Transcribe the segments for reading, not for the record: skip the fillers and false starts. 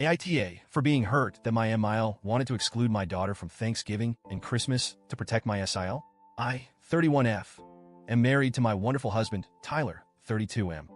AITA for being hurt that my MIL wanted to exclude my daughter from Thanksgiving and Christmas to protect my SIL. I, 31F, am married to my wonderful husband, Tyler, 32M.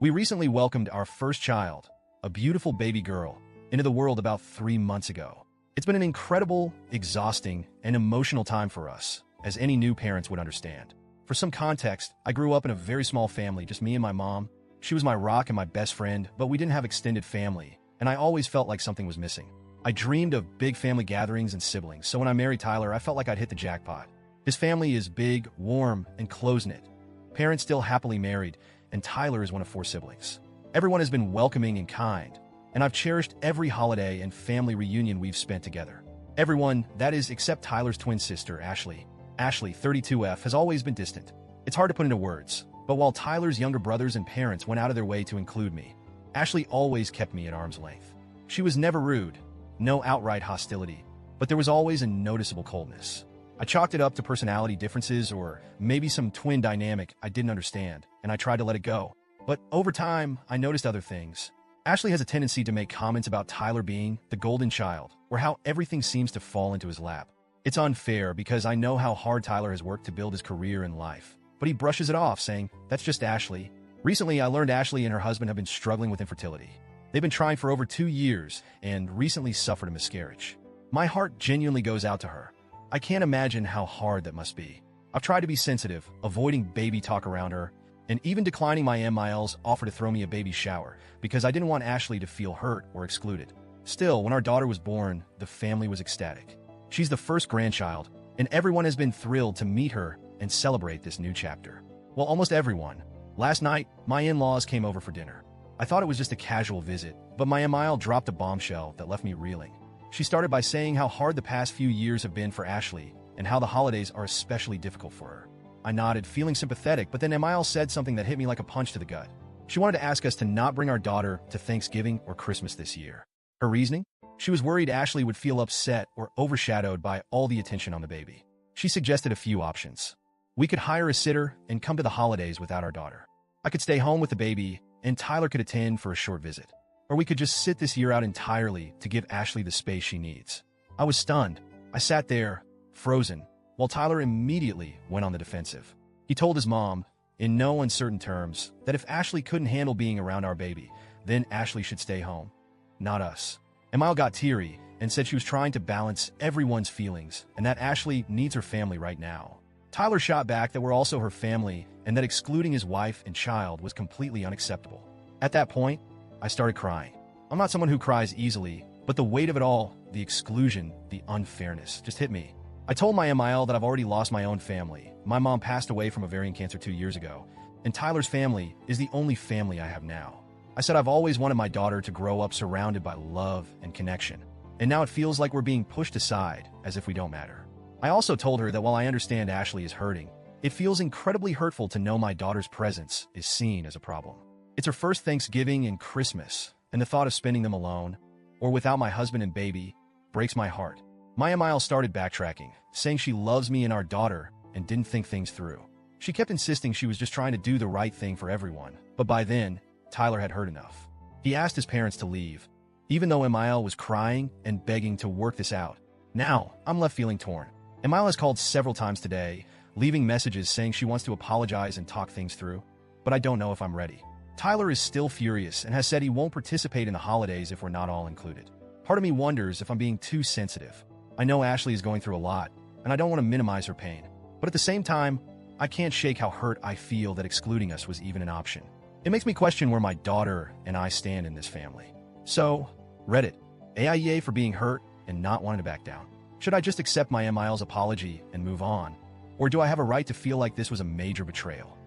We recently welcomed our first child, a beautiful baby girl, into the world about 3 months ago. It's been an incredible, exhausting, and emotional time for us, as any new parents would understand. For some context, I grew up in a very small family, just me and my mom. She was my rock and my best friend, but we didn't have extended family, and I always felt like something was missing. I dreamed of big family gatherings and siblings, so when I married Tyler, I felt like I'd hit the jackpot. His family is big, warm, and close-knit. Parents still happily married, and Tyler is one of 4 siblings. Everyone has been welcoming and kind, and I've cherished every holiday and family reunion we've spent together. Everyone, that is, except Tyler's twin sister, Ashley. Ashley, 32F, has always been distant. It's hard to put into words, but while Tyler's younger brothers and parents went out of their way to include me, Ashley always kept me at arm's length. She was never rude, no outright hostility, but there was always a noticeable coldness. I chalked it up to personality differences or maybe some twin dynamic I didn't understand, and I tried to let it go. But over time, I noticed other things. Ashley has a tendency to make comments about Tyler being the golden child, or how everything seems to fall into his lap. It's unfair because I know how hard Tyler has worked to build his career and life, but he brushes it off, saying, "That's just Ashley." Recently, I learned Ashley and her husband have been struggling with infertility. They've been trying for over 2 years and recently suffered a miscarriage. My heart genuinely goes out to her. I can't imagine how hard that must be. I've tried to be sensitive, avoiding baby talk around her, and even declining my MIL's offer to throw me a baby shower because I didn't want Ashley to feel hurt or excluded. Still, when our daughter was born, the family was ecstatic. She's the first grandchild, and everyone has been thrilled to meet her and celebrate this new chapter. Well, almost everyone. Last night, my in-laws came over for dinner. I thought it was just a casual visit, but my MIL dropped a bombshell that left me reeling. She started by saying how hard the past few years have been for Ashley and how the holidays are especially difficult for her. I nodded, feeling sympathetic, but then MIL said something that hit me like a punch to the gut. She wanted to ask us to not bring our daughter to Thanksgiving or Christmas this year. Her reasoning? She was worried Ashley would feel upset or overshadowed by all the attention on the baby. She suggested a few options. We could hire a sitter and come to the holidays without our daughter. I could stay home with the baby, and Tyler could attend for a short visit. Or we could just sit this year out entirely to give Ashley the space she needs. I was stunned. I sat there, frozen, while Tyler immediately went on the defensive. He told his mom, in no uncertain terms, that if Ashley couldn't handle being around our baby, then Ashley should stay home, not us. Emile got teary and said she was trying to balance everyone's feelings and that Ashley needs her family right now. Tyler shot back that we're also her family and that excluding his wife and child was completely unacceptable. At that point, I started crying. I'm not someone who cries easily, but the weight of it all, the exclusion, the unfairness, just hit me. I told my MIL that I've already lost my own family. My mom passed away from ovarian cancer 2 years ago, and Tyler's family is the only family I have now. I said I've always wanted my daughter to grow up surrounded by love and connection, and now it feels like we're being pushed aside as if we don't matter. I also told her that while I understand Ashley is hurting, it feels incredibly hurtful to know my daughter's presence is seen as a problem. It's her first Thanksgiving and Christmas, and the thought of spending them alone, or without my husband and baby, breaks my heart. My MIL started backtracking, saying she loves me and our daughter and didn't think things through. She kept insisting she was just trying to do the right thing for everyone, but by then, Tyler had heard enough. He asked his parents to leave, even though MIL was crying and begging to work this out. Now, I'm left feeling torn. MIL has called several times today, leaving messages saying she wants to apologize and talk things through, but I don't know if I'm ready. Tyler is still furious and has said he won't participate in the holidays if we're not all included. Part of me wonders if I'm being too sensitive. I know Ashley is going through a lot, and I don't want to minimize her pain. But at the same time, I can't shake how hurt I feel that excluding us was even an option. It makes me question where my daughter and I stand in this family. So, Reddit, AIEA for being hurt and not wanting to back down. Should I just accept my MIL's apology and move on? Or do I have a right to feel like this was a major betrayal?